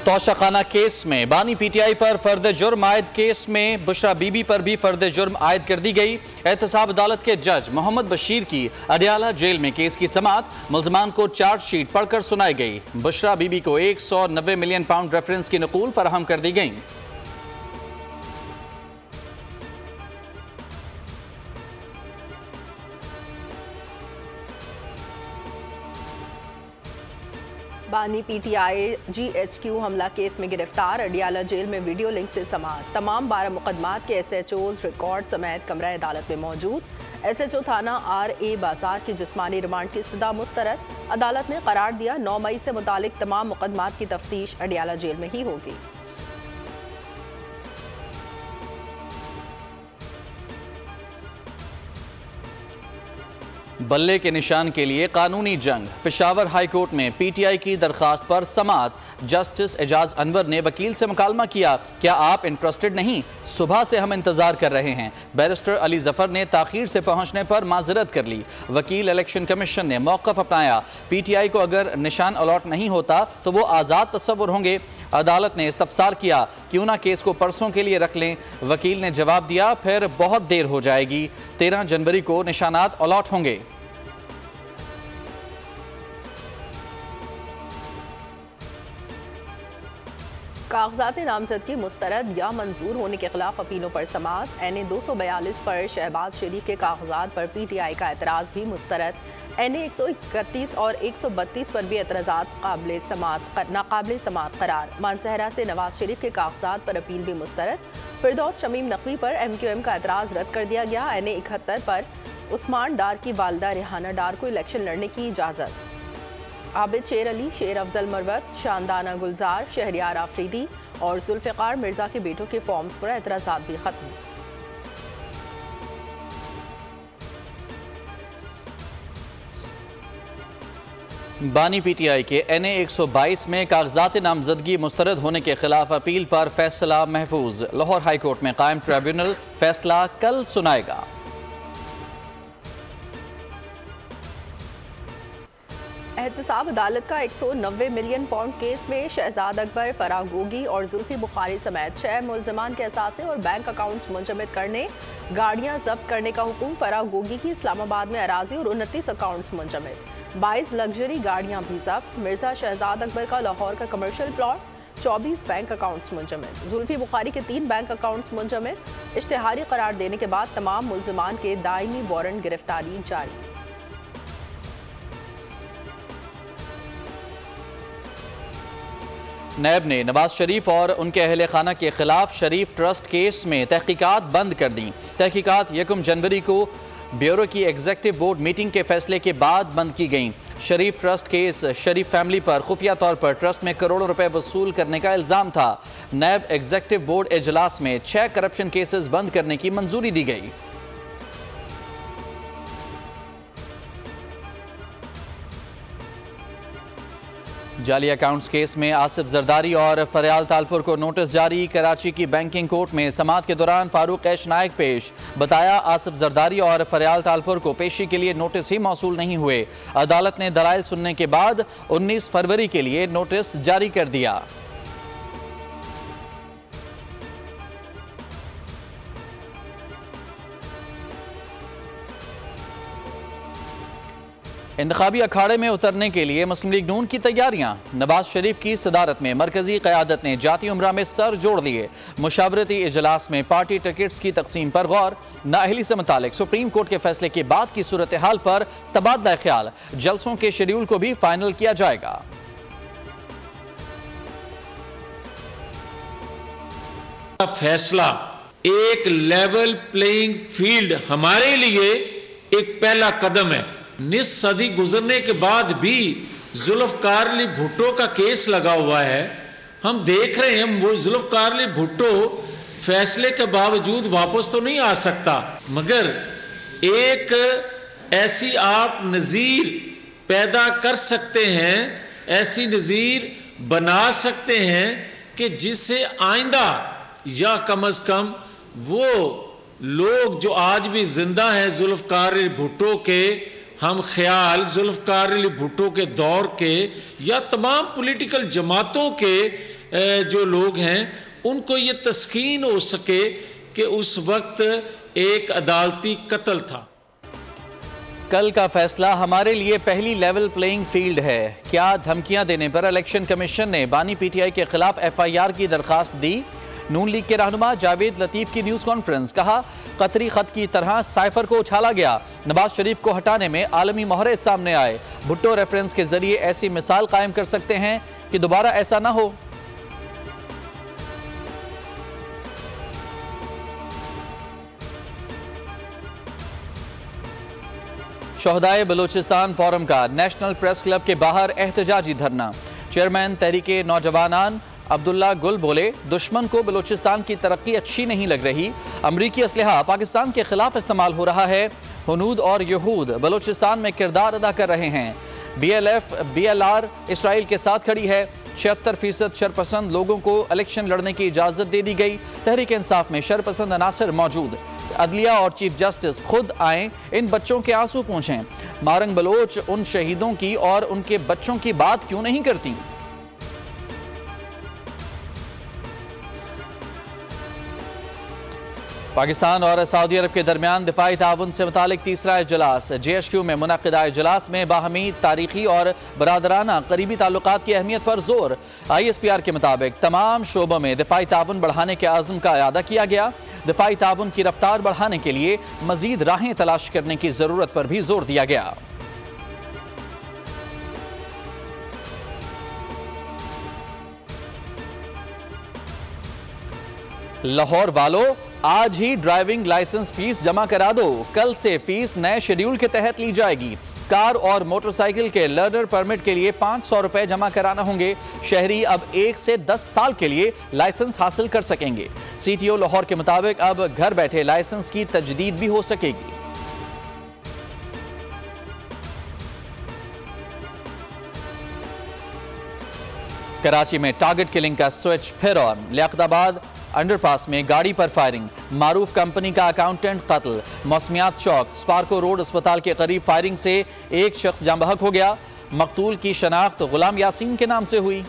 Toshakhana case में बानी PTI पर फर्द जुर्म आयद केस में बुशरा बीबी पर भी फर्द जुर्म आयद कर दी गई। एहतसाब अदालत के जज मोहम्मद बशीर की अडियाला जेल में केस की समाअत मुल्जमान को चार्जशीट पढ़कर सुनाई गई। बुशरा बीबी को 190 मिलियन पाउंड रेफरेंस की नकूल फराहम कर दी गई। बानी पीटीआई GHQ हमला केस में गिरफ्तार, अडियाला जेल में वीडियो लिंक से समाअत। तमाम 12 मुकदमात के SHOs रिकॉर्ड समेत कमरा अदालत में मौजूद। SHO थाना RA बाजार की जिस्मानी रिमांड की इस्तदा मुस्तरद। अदालत ने करार दिया 9 मई से मुतालिक तमाम मुकदमात की तफ्तीश अडियाला जेल में ही होगी। बल्ले के निशान के लिए कानूनी जंग। पेशावर हाई कोर्ट में पीटीआई की दरखास्त पर समाअत। जस्टिस एजाज अनवर ने वकील से मुकालमा किया, क्या आप इंटरेस्टेड नहीं? सुबह से हम इंतजार कर रहे हैं। बैरिस्टर अली जफर ने ताखीर से पहुंचने पर माजरत कर ली। वकील इलेक्शन कमीशन ने मौक़िफ़ अपनाया, पीटीआई को अगर निशान अलॉट नहीं होता तो वो आज़ाद तस्वुर होंगे। अदालत ने इस्तफसार किया, क्यों ना केस को परसों के लिए रख लें। वकील ने जवाब दिया, फिर बहुत देर हो जाएगी। 13 जनवरी को निशानात अलॉट होंगे। कागजात नामजदगी मुस्तरद या मंजूर होने के खिलाफ अपीलों पर समाअत। NA 242 पर शहबाज शरीफ के कागजात पर पीटीआई का एतराज़ भी मुस्तरद। NA 131 और 132 पर भी एतराज़ात नाकाबिल समाअत करार। मानसहरा से नवाज शरीफ के कागजात पर अपील भी मुस्तरद। फिरदौस शमीम नकवी पर MQM का एतराज़ रद्द कर दिया गया। NA 71 पर उस्मान डार की वालदा रेहाना डार को इलेक्शन लड़ने की इजाज़त। आबिद शेर अली, शेर अफजल मरवत, शानदाना गुलजार, शहरियार आफरीदी और जुल्फ़िकार मिर्ज़ा के बेटों के फॉर्म्स पर एतराज़ात भी खत्म। बानी पीटीआई के NA 122 में कागजात नामजदगी मुस्तरद होने के खिलाफ अपील पर फैसला महफूज। लाहौर हाई कोर्ट में कायम ट्रिब्यूनल फैसला कल सुनाएगा। एहतसाब अदालत का 190 मिलियन पाउंड केस में शहजाद अकबर, फराग गोगी और जुल्फी बुखारी समेत 6 मुल्जमान के असासे और बैंक अकाउंट्स मुंजमद करने, गाड़ियां जब्त करने का हुक्म। फराग गोगी की इस्लामाबाद में अराजी और 29 अकाउंट्स मुंजमद, 22 लग्जरी गाड़ियां भी जब्त। मिर्जा शहजाद अकबर का लाहौर का कमर्शियल प्लॉट, 24 बैंक अकाउंट्स मुंजमद। जुल्फी बुखारी के 3 बैंक अकाउंट्स मुंजमद। इश्तिहारी करार देने के बाद तमाम मुल्जमान के दायमी वारंट गिरफ्तारी जारी। नैब ने नवाज शरीफ और उनके अहले खाना के खिलाफ शरीफ ट्रस्ट केस में तहकीकात बंद कर दी। तहकीकात 1 जनवरी को ब्यूरो की एग्जीक्यूटिव बोर्ड मीटिंग के फैसले के बाद बंद की गई। शरीफ ट्रस्ट केस शरीफ फैमिली पर खुफिया तौर पर ट्रस्ट में करोड़ों रुपए वसूल करने का इल्ज़ाम था। नैब एग्जीक्यूटिव बोर्ड इजलास में 6 करप्शन केसेस बंद करने की मंजूरी दी गई। जाली अकाउंट्स केस में आसिफ जरदारी और फरियाल तालपुर को नोटिस जारी। कराची की बैंकिंग कोर्ट में समाअत के दौरान फारूक ऐश नायक पेश। बताया, आसिफ जरदारी और फरियाल तालपुर को पेशी के लिए नोटिस ही मौसूल नहीं हुए। अदालत ने दलाइल सुनने के बाद 19 फरवरी के लिए नोटिस जारी कर दिया। इंतखाबी अखाड़े में उतरने के लिए मुस्लिम लीग नून की तैयारियां। नवाज शरीफ की सदारत में मरकजी क़यादत ने जाती उम्रा में सर जोड़ लिए। मुशावरती इजलास में पार्टी टिकट्स की तकसीम पर गौर। नाअहली से मुतालिक सुप्रीम कोर्ट के फैसले के बाद की सूरत हाल पर तबादला ख्याल। जलसों के शेड्यूल को भी फाइनल किया जाएगा। फैसला एक लेवल प्लेइंग फील्ड हमारे लिए एक पहला कदम है। निस सदी गुजरने के बाद भी जुल्फकार अली भुट्टो का केस लगा हुआ है। हम देख रहे हैं वो जुल्फकार अली भुट्टो फैसले के बावजूद वापस तो नहीं आ सकता, मगर एक ऐसी आप नज़ीर पैदा कर सकते हैं, ऐसी नज़ीर बना सकते हैं कि जिससे आइंदा या कम अज़ कम वो लोग जो आज भी जिंदा हैं जुल्फकार अली भुट्टो के हम ख्याल, जुल्फकार अली भुट्टो के दौर के या तमाम पॉलिटिकल जमातों के जो लोग हैं उनको ये तस्कीन हो सके कि उस वक्त एक अदालती कत्ल था। कल का फैसला हमारे लिए पहली लेवल प्लेइंग फील्ड है। क्या धमकियां देने पर इलेक्शन कमीशन ने बानी पीटीआई के खिलाफ एफआईआर की दरखास्त दी? नून लीग के रहनुमा जावेद लतीफ की न्यूज कॉन्फ्रेंस, कहा कतरी खत की तरह साइफर को उछाला गया। नवाज शरीफ को हटाने में आलमी मोहरे सामने आए। भुट्टो रेफरेंस के जरिए ऐसी मिसाल कायम कर सकते हैं कि दोबारा ऐसा ना हो। शोहदाए बलूचिस्तान फोरम का नेशनल प्रेस क्लब के बाहर एहतजाजी धरना। चेयरमैन तहरीके नौजवानान अब्दुल्ला गुल बोले, दुश्मन को बलूचिस्तान की तरक्की अच्छी नहीं लग रही। अमरीकी असलहा पाकिस्तान के खिलाफ इस्तेमाल हो रहा है। हुनूद और यहूद बलूचिस्तान में किरदार अदा कर रहे हैं। BLF BLR इसराइल के साथ खड़ी है। 76% शरपसंद लोगों को इलेक्शन लड़ने की इजाज़त दे दी गई। तहरीक इंसाफ में शरपसंद अनासर मौजूद। अदलिया और चीफ जस्टिस खुद आए, इन बच्चों के आंसू पूछें। मारंग बलोच उन शहीदों की और उनके बच्चों की बात क्यों नहीं करती? पाकिस्तान और सऊदी अरब के दरमियान दिफाई ताउन से मुतालिक तीसरा इजलास। JHQ में मुनक़िदा इजलास में बाहमी तारीखी और बरादराना करीबी ताल्लुकात की अहमियत पर जोर। ISPR के मुताबिक तमाम शोबों में दिफाई ताउन बढ़ाने के आज़म का इआदा किया गया। दिफाई ताउन की रफ्तार बढ़ाने के लिए मजीद राहें तलाश करने की ज़रूरत पर भी जोर दिया गया। लाहौर वालों, आज ही ड्राइविंग लाइसेंस फीस जमा करा दो। कल से फीस नए शेड्यूल के तहत ली जाएगी। कार और मोटरसाइकिल के लर्नर परमिट के लिए 500 रुपए जमा कराना होंगे। शहरी अब 1 से 10 साल के लिए लाइसेंस हासिल कर सकेंगे। CTO लाहौर के मुताबिक अब घर बैठे लाइसेंस की तजदीद भी हो सकेगी। कराची में टारगेट किलिंग का स्विच फिर ऑन। लियाकताबाद अंडरपास में गाड़ी पर फायरिंग। मारूफ कंपनी का अकाउंटेंट कत्ल। मौसमियात चौक स्पार्को रोड अस्पताल के करीब फायरिंग से एक शख्स जाँ बहक हो गया। मकतूल की शनाख्त गुलाम यासीन के नाम से हुई।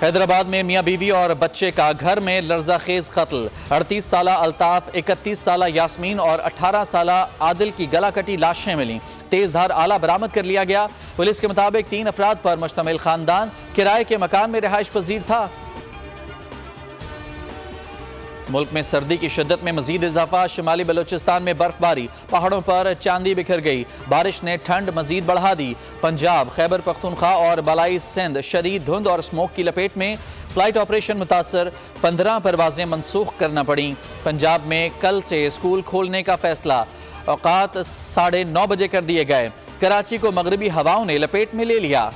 हैदराबाद में मियां बीवी और बच्चे का घर में लर्जाखेज कत्ल। 38 साला अल्ताफ, 31 साला यास्मीन और 18 साला आदिल की गला कटी लाशें मिली। तेजधार आला बरामद कर लिया गया। पुलिस के मुताबिक 3 अफराद पर मुश्तमिल खानदान किराए के मकान में रिहाइश पजीर था। मुल्क में सर्दी की शिद्दत में मजीद इजाफा। शिमाली बलूचिस्तान में बर्फबारी, पहाड़ों पर चांदी बिखर गई। बारिश ने ठंड मजीद बढ़ा दी। पंजाब, खैबर पख्तूनख्वा और बलाई सिंध शदीद धुंध और स्मोक की लपेट में। फ्लाइट ऑपरेशन मुतासर, 15 परवाजें मनसूख करना पड़ी। पंजाब में कल से स्कूल खोलने का फैसला। औकात 9:30 बजे कर दिए गए। कराची को मगरबी हवाओं ने लपेट में ले लिया।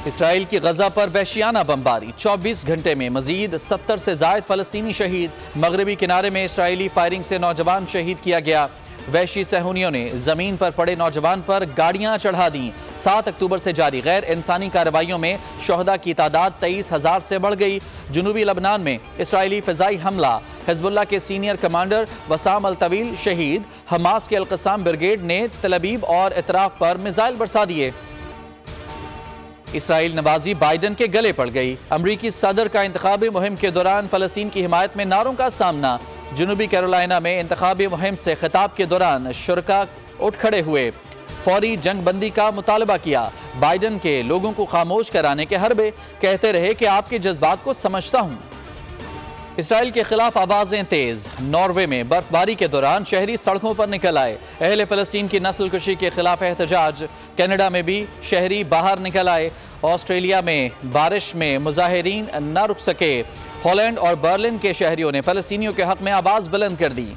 इसराइल की गजा पर वहशियाना बमबारी। 24 घंटे में मजीद 70 से जायद फलस्तीनी शहीद। मगरबी किनारे में इसराइली फायरिंग से नौजवान शहीद किया गया। वहशी सहूनियों ने जमीन पर पड़े नौजवान पर गाड़ियां चढ़ा दी। 7 अक्टूबर से जारी गैर इंसानी कार्रवाइयों में शोहदा की तादाद 23,000 से बढ़ गई। जुनूबी लबनान में इसराइली फ़िज़ाई हमला। हिज़्बुल्लाह के सीनियर कमांडर वसाम अल तवील शहीद। हमास के अल-क़स्साम ब्रिगेड ने तल अबीब और इतराफ पर मिसाइल बरसा दिए। इसराइल नवाजी बाइडन के गले पड़ गई। अमरीकी सदर का इंतखाबी मुहिम के दौरान फ़लस्तीन की हिमायत में नारों का सामना। जनूबी कैरोलिना में इंतखाबी मुहिम से खिताब के दौरान शुरका उठ खड़े हुए। फौरी जंग बंदी का मुतालबा किया। बाइडन के लोगों को खामोश कराने के हरबे, कहते रहे कि आपके जज्बात को समझता हूं। इसराइल के खिलाफ आवाजें तेज। नॉर्वे में बर्फबारी के दौरान शहरी सड़कों पर निकल आए। अहले फ़लस्तीन की नस्ल कुशी के खिलाफ एहतजाज। कनाडा में भी शहरी बाहर निकल आए। ऑस्ट्रेलिया में बारिश में मुजाहिरीन न रुक सके। हॉलैंड और बर्लिन के शहरियों ने फ़लस्तीनियों के हक में आवाज़ बुलंद कर दी।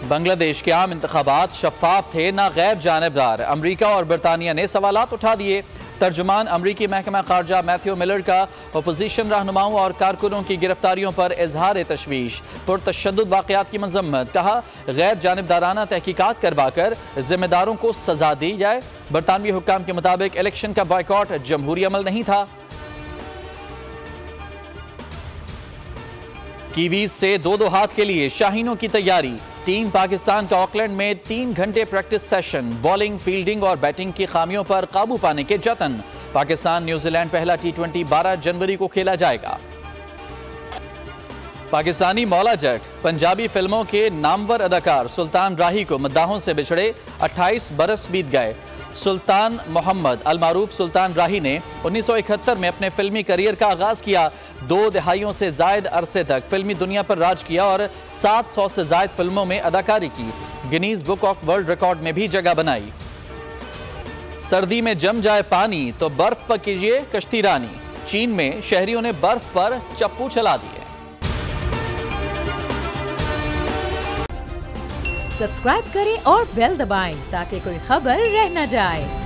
बांग्लादेश के आम इंतखाबात शफाफ थे, ना गैर जानबदार। अमरीका और बरतानिया ने सवालात उठा दिए। तर्जुमान अमरीकी महकमा खारजा मैथ्यू मिलर का अपोजिशन रहनुमाओं और कारकुनों की गिरफ्तारियों पर इजहार तशवीश। पुरतशद्दुद वाक़यात की मजम्मत। कहा, गैर जानबदाराना तहकीकात करवाकर जिम्मेदारों को सजा दी जाए। बरतानवी हुक्काम के मुताबिक इलेक्शन का बॉयकॉट जमहूरी अमल नहीं था। कीवीज से 2-2 हाथ के लिए शाहीनों की तैयारी। टीम पाकिस्तान का ऑकलैंड में 3 घंटे प्रैक्टिस सेशन, बॉलिंग, फील्डिंग और बैटिंग की खामियों पर काबू पाने के जतन। पाकिस्तान न्यूजीलैंड पहला T20 12 जनवरी को खेला जाएगा। पाकिस्तानी मौला जट पंजाबी फिल्मों के नामवर अदाकार सुल्तान राही को मद्दाहों से बिछड़े 28 बरस बीत गए। सुल्तान मोहम्मद अल मारूफ सुल्तान राही ने 1971 में अपने फिल्मी करियर का आगाज किया। 2 दहाइयों से जायद अरसे तक फिल्मी दुनिया पर राज किया और 700 से जायद फिल्मों में अदाकारी की। Guinness book of world record में भी जगह बनाई। सर्दी में जम जाए पानी तो बर्फ पर कीजिए कश्ती रानी। चीन में शहरियों ने बर्फ पर चप्पू चला दिए। सब्सक्राइब करें और बेल दबाएं ताकि कोई खबर रह न जाए।